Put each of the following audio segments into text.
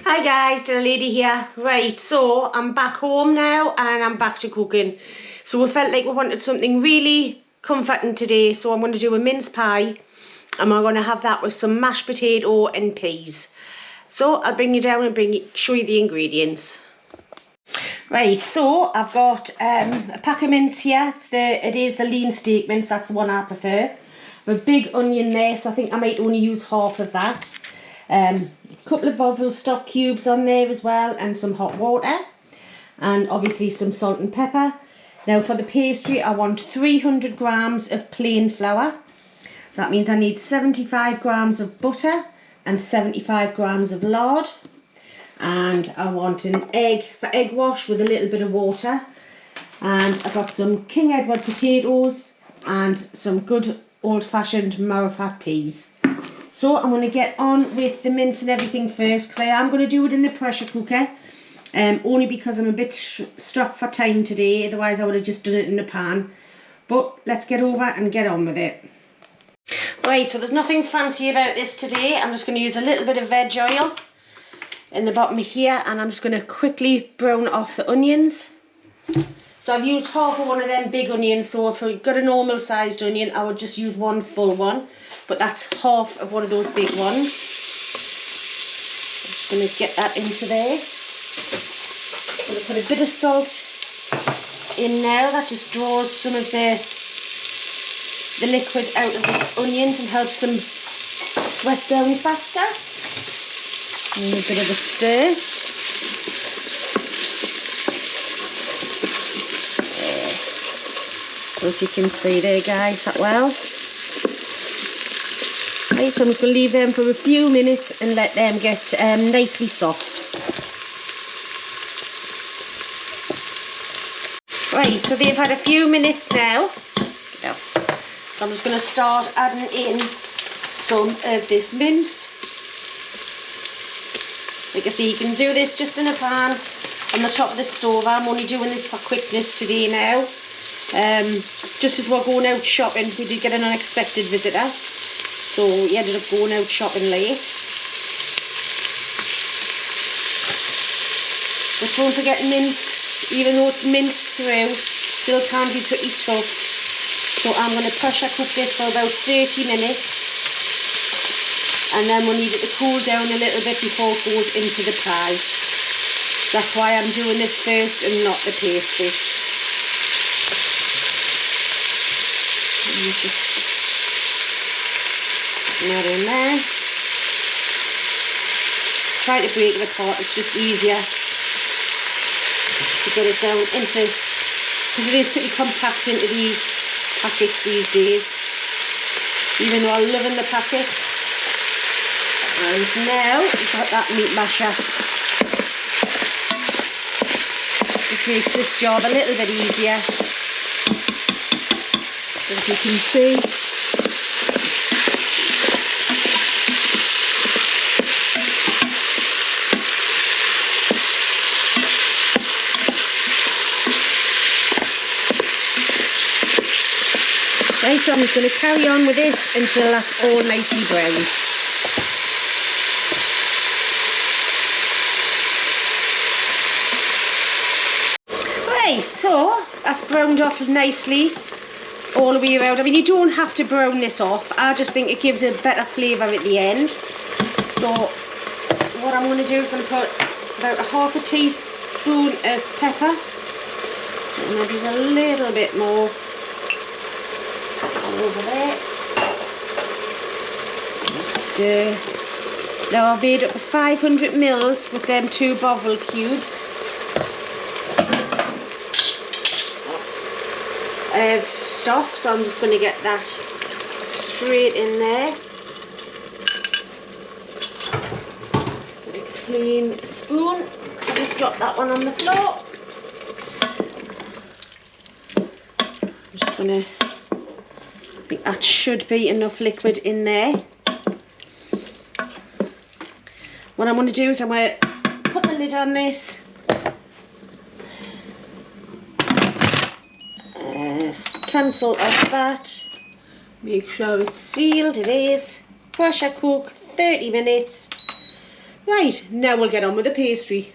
Hi guys, Dinner Lady here. Right, so I'm back home now and I'm back to cooking. So we felt like we wanted something really comforting today, so I'm going to do a mince pie and we're going to have that with some mashed potato and peas. So I'll bring you down and show you the ingredients. Right, so I've got a pack of mince here. It is the lean steak mince, that's the one I prefer. I have a big onion there, so I think I might only use half of that. A couple of Bovril stock cubes on there as well, and some hot water, and obviously some salt and pepper. Now for the pastry I want 300 grams of plain flour, so that means I need 75 grams of butter and 75 grams of lard, and I want an egg for egg wash with a little bit of water, and I've got some King Edward potatoes and some good old-fashioned marrowfat peas. So I'm going to get on with the mince and everything first, because I am going to do it in the pressure cooker, only because I'm a bit strapped for time today. Otherwise I would have just done it in a pan. But let's get over and get on with it. Right, so there's nothing fancy about this today. I'm just going to use a little bit of veg oil in the bottom here, and I'm just going to quickly brown off the onions. So I've used half of one of them big onions, so if I've got a normal sized onion I would just use one full one, but that's half of one of those big ones. I'm just going to get that into there. I'm going to put a bit of salt in now. That just draws some of the liquid out of the onions and helps them sweat down faster. And a bit of a stir. So if you can see there guys that well. Right, so I'm just going to leave them for a few minutes and let them get nicely soft. Right, so they've had a few minutes now. So I'm just going to start adding in some of this mince. Like I say, you can do this just in a pan on the top of the stove. I'm only doing this for quickness today now. Just as we're going out shopping, we did get an unexpected visitor, so we ended up going out shopping late. But don't forget mince, even though it's minced through, still can be pretty tough. So I'm going to pressure cook this for about 30 minutes, and then we'll need it to cool down a little bit before it goes into the pie. That's why I'm doing this first and not the pastry. And just that in there. Try to break it apart, it's just easier to get it down into, because it is pretty compact into these packets these days, even though I'm loving the packets. And now we've got that meat masher. Just makes this job a little bit easier. As you can see, right, so I'm just going to carry on with this until that's all nicely browned. Right, so that's browned off nicely all the way around. I mean, you don't have to brown this off. I just think it gives a better flavour at the end. So what I'm going to do is going to put about a half a teaspoon of pepper, and maybe a little bit more over there. Just stir. Now I've made up 500 mils with them 2 Bovril cubes. Stock, so I'm just going to get that straight in there. Get a clean spoon. I just dropped that one on the floor. I'm just going to, I think that should be enough liquid in there. What I'm going to do is I'm going to put the lid on this. Cancel off that, make sure it's sealed. It is. Pressure cook 30 minutes, Right, now we'll get on with the pastry.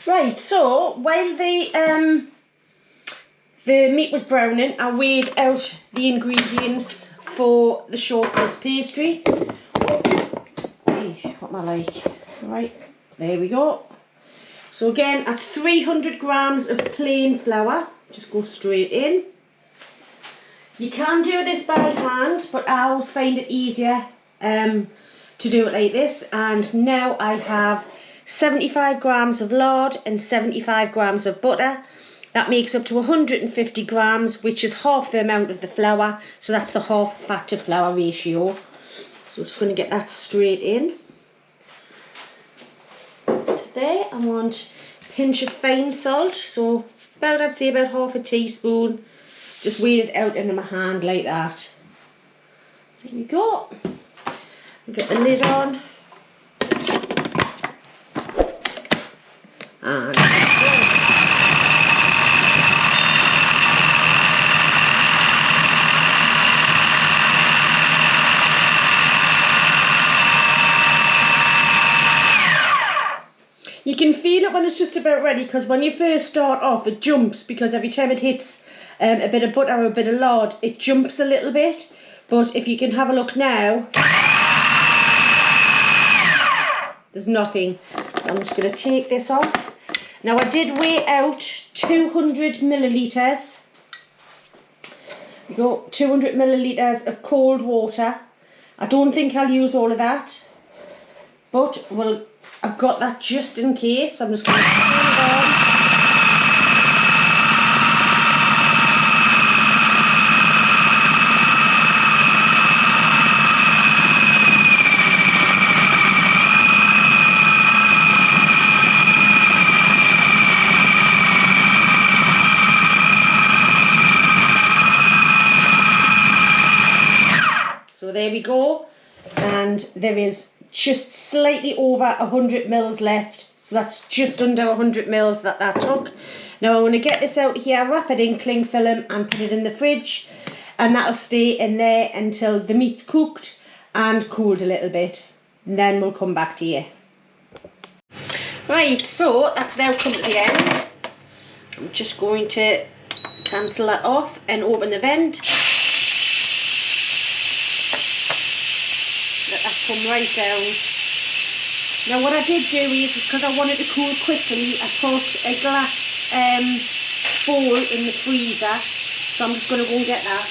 Right, so while the meat was browning, I weighed out the ingredients for the short crust pastry. Hey, what am I like? Right, there we go. So again, that's 300 grams of plain flour. Just go straight in. You can do this by hand, but I always find it easier to do it like this. And now I have 75 grams of lard and 75 grams of butter. That makes up to 150 grams, which is half the amount of the flour. So that's the half fat to flour ratio. So I'm just going to get that straight in. There, I want a pinch of fine salt. So I'd say about half a teaspoon. Just weigh it out into my hand like that. There we go. Get the lid on. And you can feel it when it's just about ready, because when you first start off it jumps, because every time it hits a bit of butter or a bit of lard it jumps a little bit. But if you can have a look now, there's nothing. So I'm just going to take this off. Now I did weigh out 200 millilitres. We got 200 millilitres of cold water. I don't think I'll use all of that, but I've got that just in case. I'm just going to turn it on. So there we go, and there is just slightly over 100 mils left, so that's just under 100 mils that took. Now I'm going to get this out here, wrap it in cling film and put it in the fridge, and that'll stay in there until the meat's cooked and cooled a little bit, and then we'll come back to you. Right, so that's now come to the end. I'm just going to cancel that off and open the vent. Come right down. Now what I did do is, because I wanted to cool quickly, I put a glass bowl in the freezer, so I'm just going to go and get that.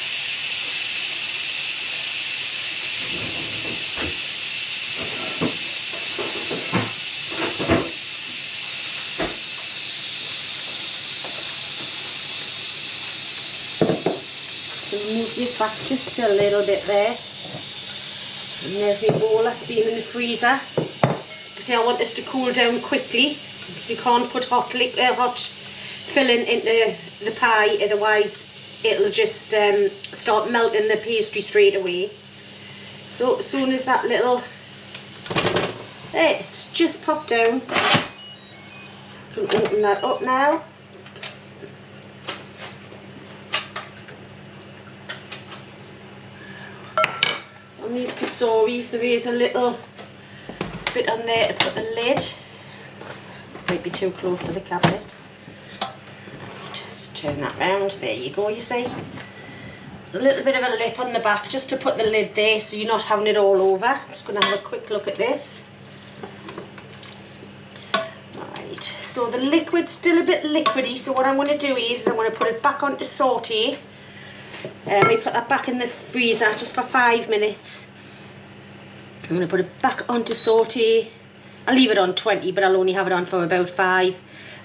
So move this back just a little bit there. And there's my bowl that's been in the freezer. You see, I want this to cool down quickly, because you can't put hot filling into the pie, otherwise it'll just start melting the pastry straight away. So as soon as that little, there, it's just popped down. I can open that up now. On these casoris there is a little bit on there to put the lid. Might be too close to the cabinet. Just turn that round. There you go, you see. There's a little bit of a lip on the back just to put the lid there, so you're not having it all over. I'm just going to have a quick look at this. Right, so the liquid's still a bit liquidy, so what I'm going to do is I'm going to put it back onto saute. We put that back in the freezer just for 5 minutes. I'm going to put it back onto saute. I'll leave it on 20, but I'll only have it on for about 5.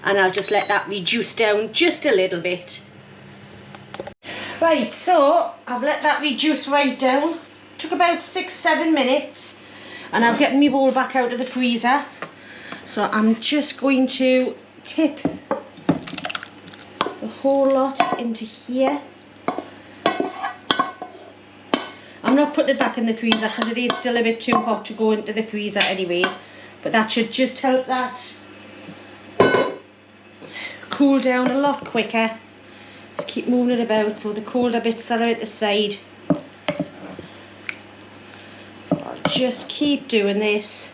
And I'll just let that reduce down just a little bit. Right, so I've let that reduce right down. Took about 6-7 minutes. And I've gotten my bowl back out of the freezer. So I'm just going to tip the whole lot into here. I'm not putting it back in the freezer because it is still a bit too hot to go into the freezer anyway, but that should just help that cool down a lot quicker. Just keep moving it about so the colder bits that are at the side. So I'll just keep doing this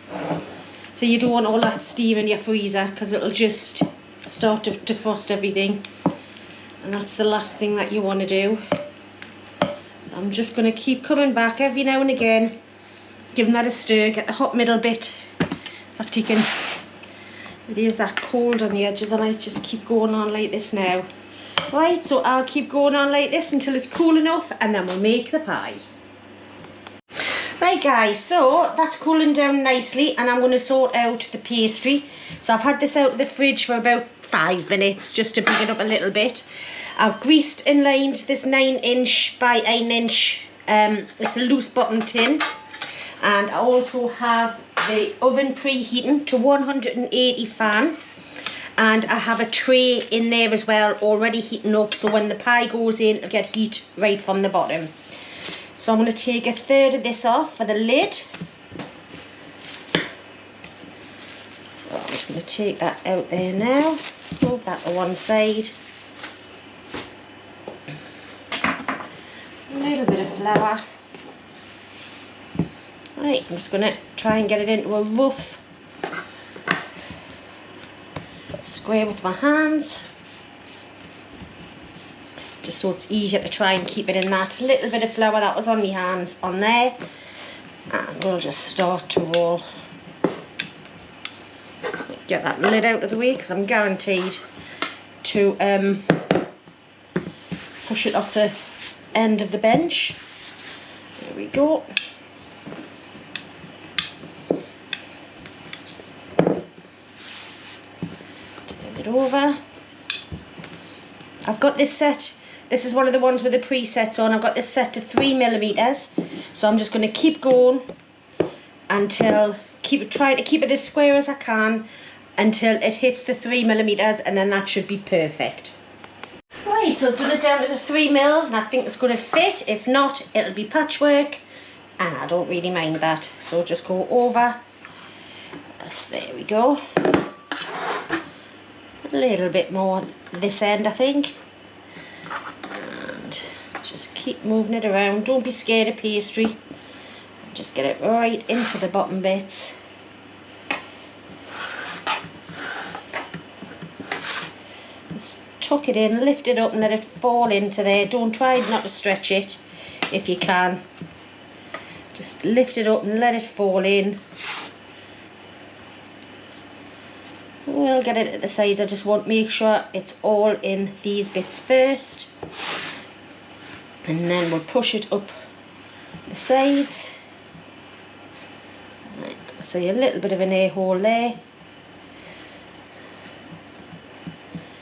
So you don't want all that steam in your freezer because it'll just start to defrost everything. And that's the last thing that you want to do. So I'm just going to keep coming back every now and again, giving that a stir, get the hot middle bit. In fact, you can, it is that cold on the edges. I might just keep going on like this now. Right, so I'll keep going on like this until it's cool enough, and then we'll make the pie. Right guys, so that's cooling down nicely, and I'm going to sort out the pastry. So I've had this out of the fridge for about 5 minutes just to bring it up a little bit. I've greased and lined this 9" by 1". It's a loose bottom tin, and I also have the oven preheating to 180 fan, and I have a tray in there as well already heating up, so when the pie goes in it'll get heat right from the bottom. So I'm going to take 1/3 of this off for the lid. So I'm just going to take that out there now. Move that to one side. A little bit of flour. Right, I'm just going to try and get it into a rough square with my hands. Just so it's easier to try and keep it in that. A little bit of flour that was on my hands on there. And we'll just start to roll. Get that lid out of the way because I'm guaranteed to push it off the end of the bench. There we go. Turn it over. I've got this set. This is one of the ones with the presets on. I've got this set to 3mm. So I'm just going to keep going until trying to keep it as square as I can until it hits the 3mm, and then that should be perfect. Right, so I've done it down to the 3mm, and I think it's going to fit. If not, it'll be patchwork, and I don't really mind that. So just go over. Yes, there we go. A little bit more this end, I think. And just keep moving it around. Don't be scared of pastry. Just get it right into the bottom bits. Just tuck it in, lift it up and let it fall into there. Don't try not to stretch it if you can. Just lift it up and let it fall in. We'll get it at the sides. I just want to make sure it's all in these bits first, and then we'll push it up the sides. Right, see a little bit of an air hole there.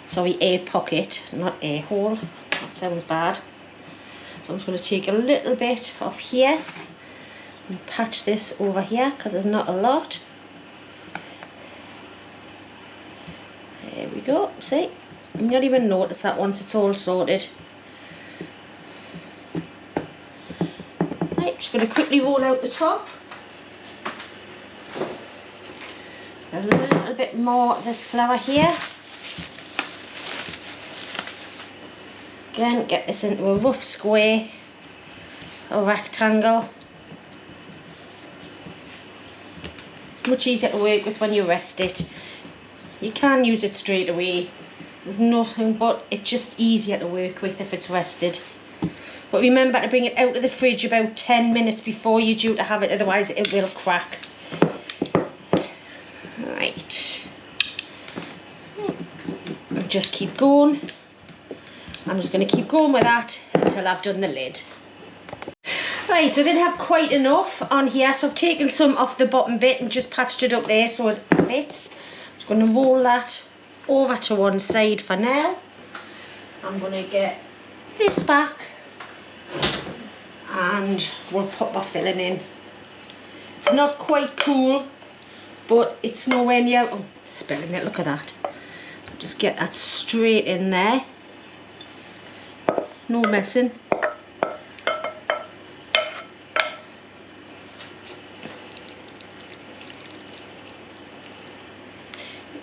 Sorry, air pocket, not air hole. That sounds bad. So I'm just going to take a little bit off here and patch this over here because there's not a lot. There we go, see? You don't even notice that once it's all sorted. Right, just going to quickly roll out the top. A little bit more of this flour here. Again, get this into a rough square, a rectangle. It's much easier to work with when you rest it. You can use it straight away. There's nothing, but it's just easier to work with if it's rested. But remember to bring it out of the fridge about 10 minutes before you're due to have it, otherwise it will crack. Right. I'll just keep going. I'm just going to keep going with that until I've done the lid. Right, so I didn't have quite enough on here, so I've taken some off the bottom bit and just patched it up there so it fits. I'm just going to roll that over to one side for now. I'm going to get this back and we'll put my filling in. It's not quite cool, but it's nowhere near, oh, spilling it, look at that. Just get that straight in there. No messing.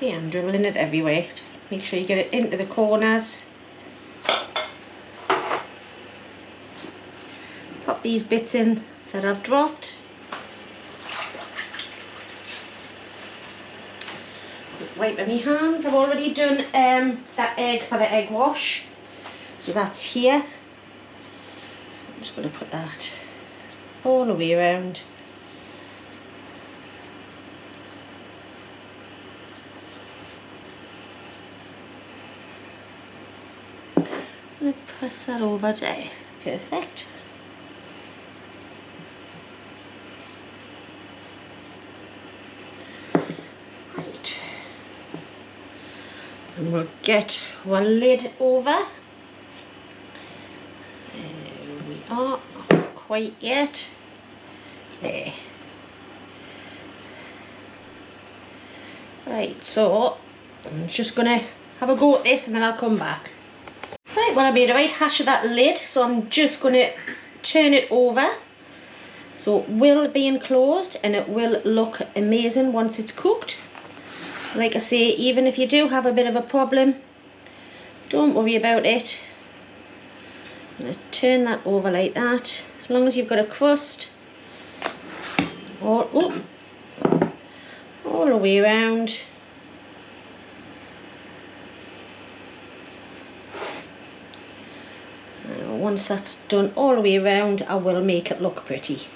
Yeah, I'm dribbling it everywhere. Make sure you get it into the corners. Pop these bits in that I've dropped. wiping my hands. I've already done that egg for the egg wash. So that's here. I'm just going to put that all the way around. I'm going to press that over there. Perfect. Right. And we'll get one lid over. There we are. Not quite yet. There. Right, so I'm just going to have a go at this and then I'll come back. Right, well I made a right hash of that lid, so I'm just going to turn it over. So it will be enclosed and it will look amazing once it's cooked. Like I say, even if you do have a bit of a problem, don't worry about it. I'm going to turn that over like that. As long as you've got a crust all the way around. Once that's done all the way around, I will make it look pretty.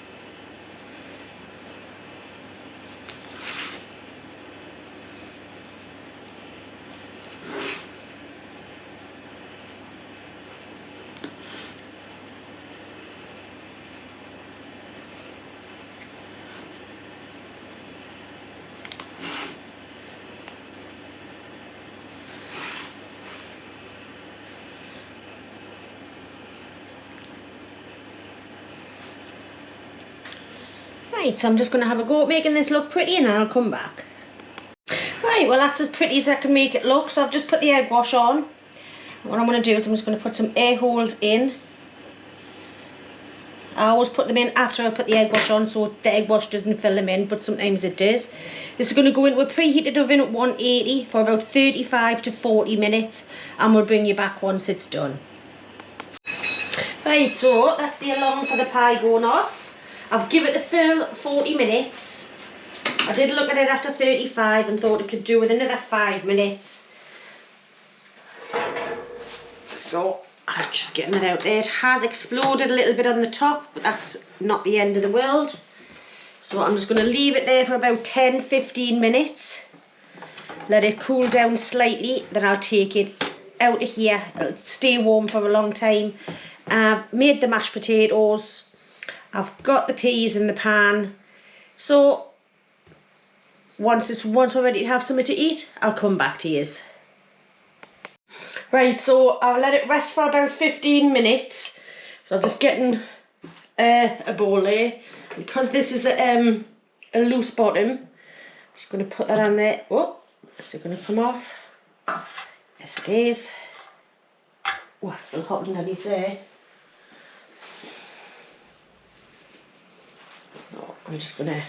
Right, so I'm just going to have a go at making this look pretty and then I'll come back. Right, well that's as pretty as I can make it look. So I've just put the egg wash on. What I'm going to do is I'm just going to put some air holes in. I always put them in after I put the egg wash on so the egg wash doesn't fill them in, but sometimes it does. This is going to go into a preheated oven at 180 for about 35 to 40 minutes and we'll bring you back once it's done. Right, so that's the alarm for the pie going off. I've given it the full 40 minutes. I did look at it after 35 and thought it could do with another 5 minutes. So I'm just getting it out there. It has exploded a little bit on the top, but that's not the end of the world. So I'm just going to leave it there for about 10-15 minutes. Let it cool down slightly, then I'll take it out of here. It'll stay warm for a long time. I've made the mashed potatoes. I've got the peas in the pan. So once we're ready to have something to eat, I'll come back to you. Right, so I'll let it rest for about 15 minutes. So I'm just getting a bowl there. Because this is a loose bottom, I'm just going to put that on there. Oh, is it going to come off? Yes, it is. Oh, it's still hot underneath there. So I'm just going to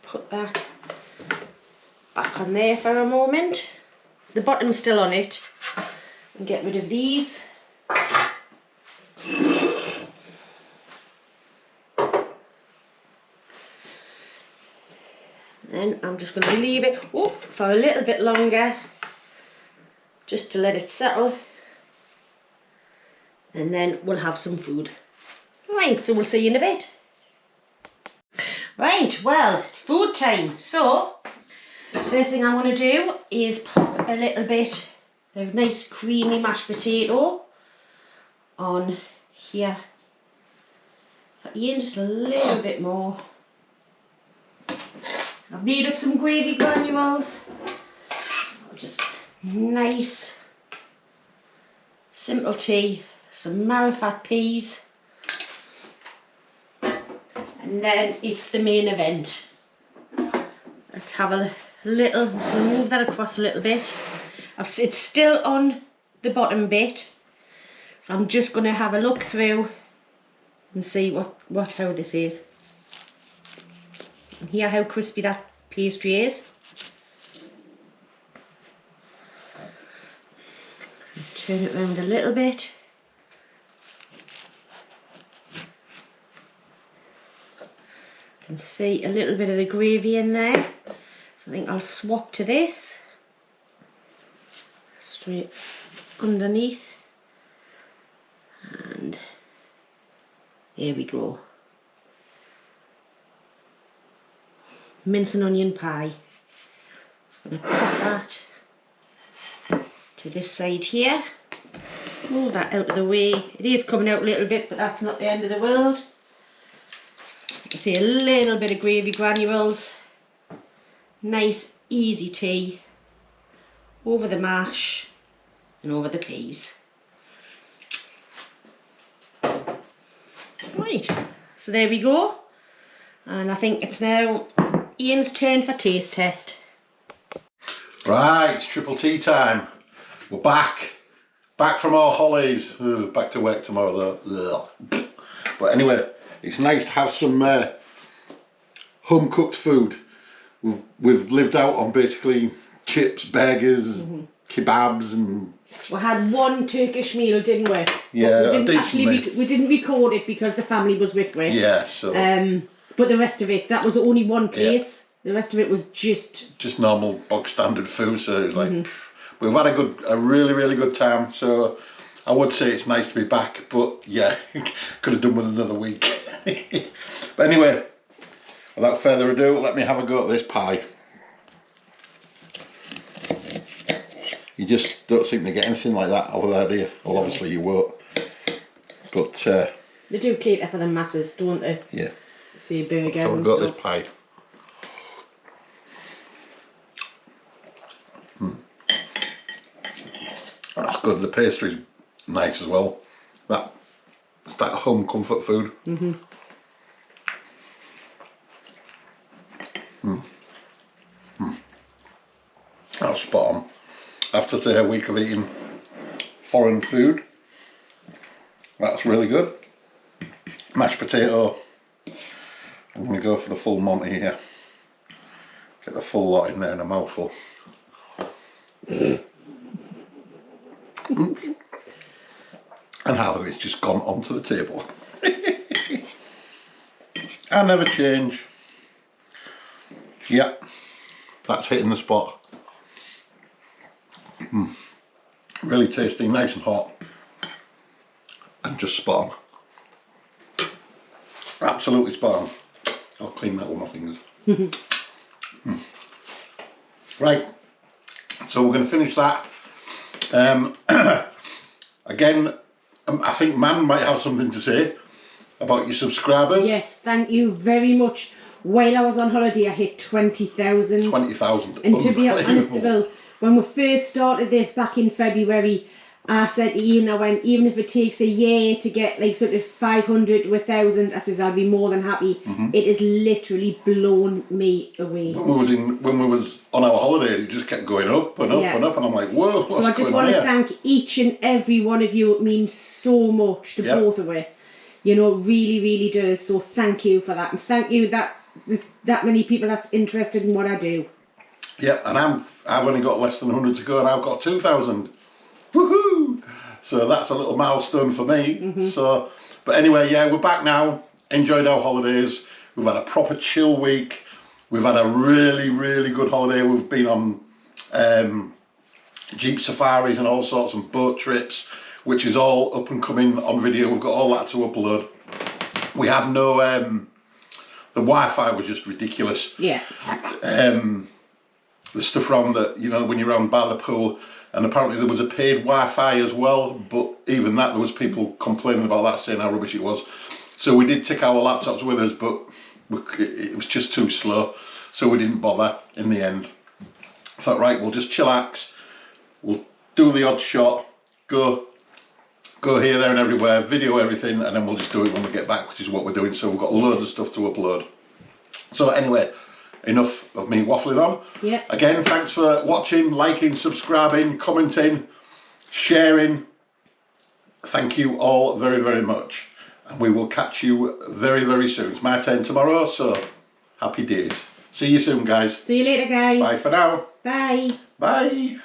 put that back on there for a moment. The bottom's still on it. And get rid of these. Then I'm just going to leave it for a little bit longer, just to let it settle, and then we'll have some food. Right, so we'll see you in a bit. Right, well, it's food time. So the first thing I want to do is pop a little bit of nice creamy mashed potato on here for Ian, just a little bit more. I've made up some gravy granules, just nice, simple tea, some marifat peas, and then it's the main event. Let's have a little, I'm just going to move that across a little bit. It's still on the bottom bit, so I'm just going to have a look through and see how this is. And hear how crispy that pastry is. Turn it around a little bit. You can see a little bit of the gravy in there. So I think I'll swap to this. Straight underneath. And here we go. Mince and onion pie. Just going to put that to this side here. Move that out of the way. It is coming out a little bit, but that's not the end of the world. You see a little bit of gravy granules. Nice, easy tea. Over the mash and over the peas. Right, so there we go. And I think it's now Ian's turn for taste test. Right, it's triple tea time. We're back. Back from our holidays. Ugh, back to work tomorrow though. Ugh. But anyway, it's nice to have some home cooked food. We've lived out on basically chips, burgers, kebabs and... We had one Turkish meal, didn't we? Yeah, we didn't record it because the family was with me. Yeah, so... but the rest of it, that was only one place. Yeah. The rest of it was just normal, bog standard food, so it was like... We've had a really, really good time, so I would say it's nice to be back, but yeah, could have done with another week. But anyway, without further ado, let me have a go at this pie. You just don't seem to get anything like that over there, do you? Well, obviously you won't. But... they do cater for the masses, don't they? Yeah. See, burgers so and got stuff. This pie. That's good. The pastry's nice as well. That home comfort food. That's spot on. After a week of eating foreign food, that's really good. Mashed potato. I'm going to go for the full Monty here. Get the full lot in there in a mouthful. And half of it's just gone onto the table. I never change. Yep, that's hitting the spot. Really tasty, nice and hot, and just spot on. Absolutely spot on. I'll clean that with my fingers. Right, so we're going to finish that. Again, I think Man might have something to say about your subscribers. Yes, thank you very much. While I was on holiday, I hit 20,000. 20,000. And to be honest, Bill, when we first started this back in February, I said to Ian, I went, even if it takes a year to get like sort of 500 to 1,000, I says I'll be more than happy. It has literally blown me away. When we was on our holidays, it just kept going up and up and up, and I'm like, whoa, what's going on here? So I just want to thank each and every one of you. It means so much to both of you. You know, it really, really does. So thank you for that, and thank you that there's that many people that's interested in what I do. Yeah, and I've only got less than 100 to go, and I've got 2,000. Woohoo! So that's a little milestone for me. So, but anyway, yeah, we're back now. Enjoyed our holidays. We've had a proper chill week. We've had a really, really good holiday. We've been on jeep safaris and all sorts and boat trips, which is all up and coming on video. We've got all that to upload. We have no, the Wi-Fi was just ridiculous. Yeah. The stuff around the, you know, when you're around by the pool, and apparently there was a paid Wi-Fi as well, but even that, there was people complaining about that, saying how rubbish it was. So we did take our laptops with us, but it was just too slow, so we didn't bother in the end. I thought, right, we'll just chillax, we'll do the odd shot, go here, there and everywhere, video everything, and then we'll just do it when we get back, which is what we're doing. So we've got loads of stuff to upload. So anyway, enough of me waffling on. Yeah. Again, thanks for watching, liking, subscribing, commenting, sharing. Thank you all very, very much. And we will catch you very, very soon. It's my turn tomorrow, so happy days. See you soon, guys. See you later, guys. Bye for now. Bye. Bye.